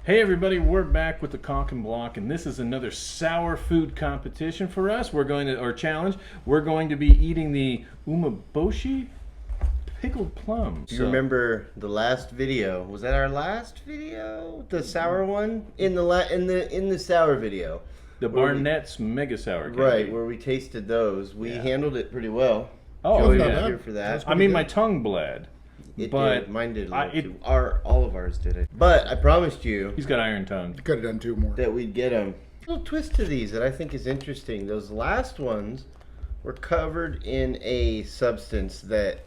Hey everybody, we're back with the Caulk and Block, and this is another sour food competition for us. Or challenge. We're going to be eating the Umeboshi pickled plums. Do you remember the last video? Was that our last video? The sour one? In the sour video. The Barnett's Mega Sour Candy. Right, where we tasted those. We handled it pretty well. Oh, Joey yeah. was here for that. I mean, my tongue bled. It but did. Mine did a little too. All of ours did it. But I promised you. He's got iron tongue. You could have done 2 more. That we'd get them. A little twist to these that I think is interesting. Those last ones were covered in a substance that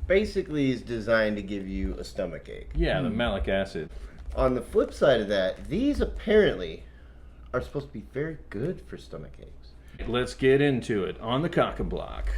basically is designed to give you a stomach ache. Yeah, the malic acid. On the flip side of that, these apparently are supposed to be very good for stomach aches. Let's get into it on the Caulk and Block.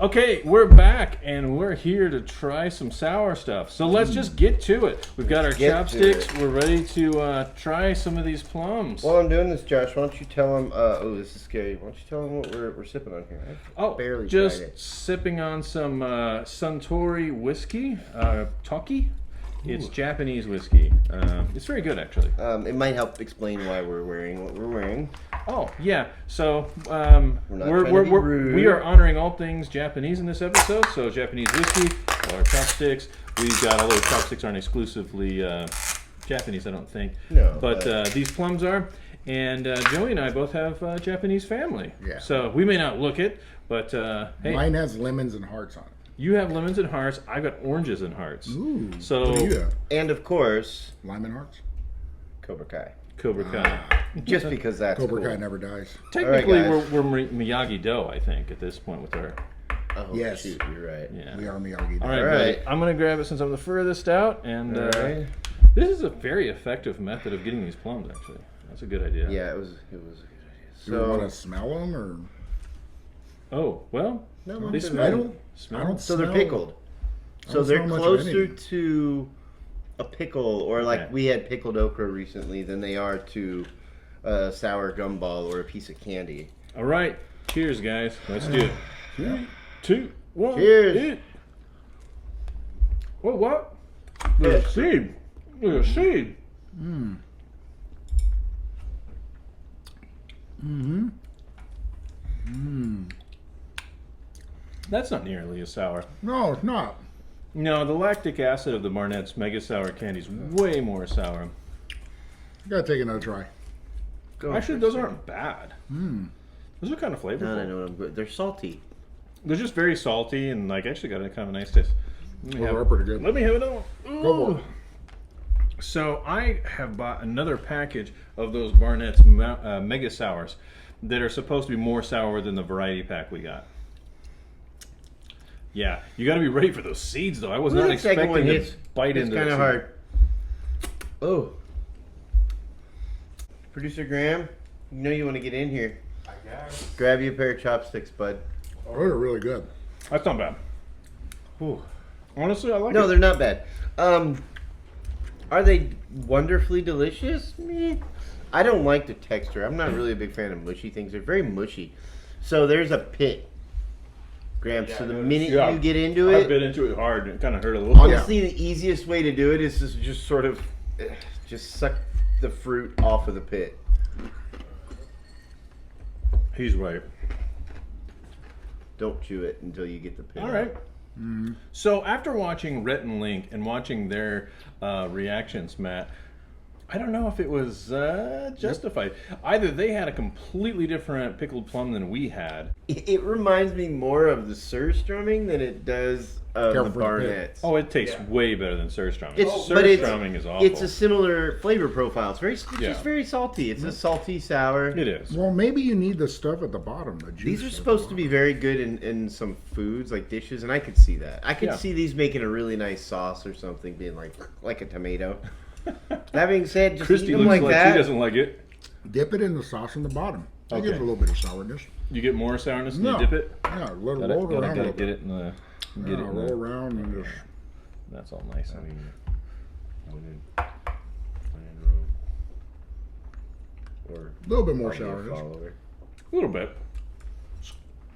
Okay, we're back and we're here to try some sour stuff. So let's just get to it. We've got our chopsticks. We're ready to try some of these plums. While I'm doing this, Josh, why don't you tell them? Oh, this is scary. Why don't you tell them what we're sipping on here? Oh, barely just tried it. sipping on some Suntory whiskey, Toki. It's Japanese whiskey. It's very good, actually. It might help explain why we're wearing what we're wearing. Oh, yeah. So we we are honoring all things Japanese in this episode. So Japanese whiskey, our chopsticks. We've got, although chopsticks aren't exclusively Japanese, I don't think. No. But these plums are. And Joey and I both have Japanese family. Yeah. So we may not look it, but hey. Mine has lemons and hearts on it. You have lemons and hearts. I've got oranges and hearts. Ooh. So What do you have? And of course, Lime and hearts? Cobra Kai. Cobra Kai. Just because that's Cobra cool. Kai never dies. Technically, All right, we're Miyagi-Do, I think, at this point with our. Oh, Yes. shoot, you're right. Yeah. We are Miyagi. All right, All buddy. right. I'm gonna grab it since I'm the furthest out, and All right. this is a very effective method of getting these plums. Actually, that's a good idea. Yeah, it was a good idea. Do you want to smell them or? Oh well. No, They I smell. don't- Smell. I don't So they're smell- pickled. I So don't they're smell much of closer anything. to a pickle, or like Okay. we had pickled okra recently, than they are to a sour gumball or a piece of candy. All right. Cheers, guys. Let's do it. 3, 2, 1. Cheers. Eat. Whoa, what? There's a seed. There's a seed. Mm. Mm-hmm. Mm. That's not nearly as sour. No, it's not. No, the lactic acid of the Barnett's Mega Sour Candy is way more sour. You gotta take another try. Actually, those aren't bad. Mm. Those are kind of flavorful. No, I know what I'm good. They're salty. They're just very salty and like actually got a kind of nice taste. Those are pretty good. Let me have another one. Go for it. So I have bought another package of those Barnett's Mega Sours that are supposed to be more sour than the variety pack we got. Yeah, you got to be ready for those seeds though. I was not The second one expecting to hits- bite it's into kind this. of hard. Oh. Producer Graham, you know you want to get in here. I guess. Grab you a pair of chopsticks, bud. Those are really good. That's not bad. Whew. Honestly, I like No, it. they're not bad. Are they wonderfully delicious? Meh. I don't like the texture. I'm not really a big fan of mushy things. They're very mushy. So there's a pit, Graham. Yeah, so the I noticed. minute Yeah. you get into I it, bit into it hard and it kind of hurt a little. honestly, the easiest way to do it is to just sort of just suck the fruit off of the pit. He's right. Don't chew it until you get the pit. All out. right. So after watching Rhett and Link and watching their reactions, Matt, I don't know if it was justified. Either they had a completely different pickled plum than we had. It reminds me more of the surstrumming than it does of Careful the for the pit. Barnetts. Oh, it tastes way better than surstrumming. But Surstrumming is awful. It's a similar flavor profile. It's Yeah. just very salty. It's a salty sour. It is. Well, maybe you need the stuff at the bottom. The juice. These are at the supposed to be very good in some foods, like dishes, and I could see that. I could Yeah. see these making a really nice sauce or something, being like a tomato. That being said, just Christy eat them looks like like that. she doesn't like it. bottom. Dip it in the sauce in the bottom. That Okay. gives it a little bit of sourness. You get more sourness and No. you dip it. Yeah, let it Gotta, roll gotta, around a gotta little get bit. it in the. Get Yeah, it in roll the, around and just. That's all nice. or A little bit more are you a sourness. follower? A little bit.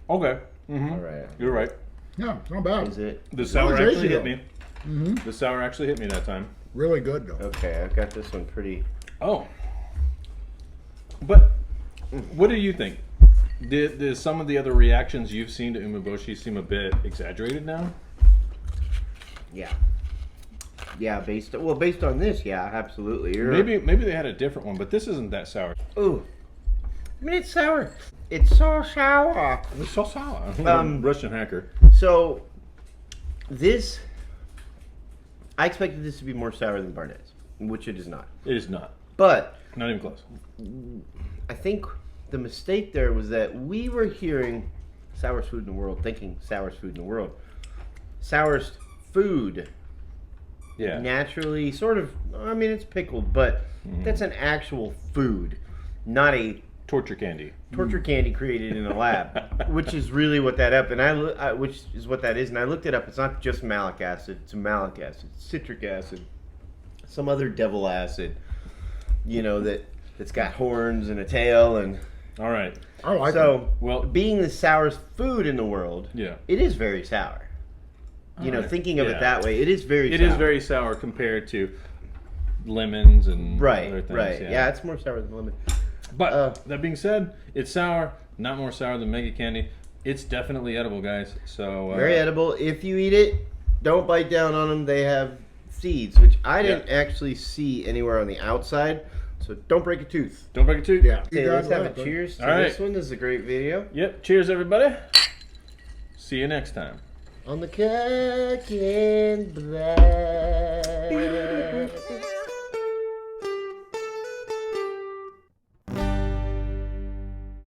Okay. Mm-hmm. All right. You're right. Yeah, it's not bad. Is it? The sour tasty, actually hit though. me. Mm-hmm. The sour actually hit me that time. Really good though. Okay, I've got this one pretty. Oh. But what do you think? Did some of the other reactions you've seen to Umeboshi seem a bit exaggerated now? Yeah. Yeah, based on this, yeah, absolutely. Maybe they had a different one, but this isn't that sour. Ooh. I mean, it's sour. It's so sour. It's so sour. Russian hacker. So, this, I expected this to be more sour than Barnett's, which it is not. It is not. But Not even close. I think the mistake there was that we were hearing sourest food in the world, thinking sourest food in the world. Sourest food. Yeah. Naturally, sort of, I mean, it's pickled, but that's an actual food, not a Torture candy. torture candy created in a lab, which is really what that up. And which is what that is. And I looked it up. It's not just malic acid. It's malic acid, citric acid, some other devil acid. You know that's got horns and a tail. And All right. I like it. so, Well- being the sourest food in the world, Yeah. it is very sour. You know, Alright. thinking of Yeah. it that way, it is very. It sour. is very sour compared to lemons and right. other things. Right. Yeah, it's more sour than lemon. But that being said, it's sour. Not more sour than Mega Candy. It's definitely edible, guys. So Very edible. If you eat it, don't bite down on them. They have seeds, which I didn't actually see anywhere on the outside. So don't break a tooth. Don't break a tooth. Yeah. Okay, You let's got have a that, but- cheers to All right. this one. This is a great video. Yep. Cheers, everybody. See you next time. On the Cooking Black.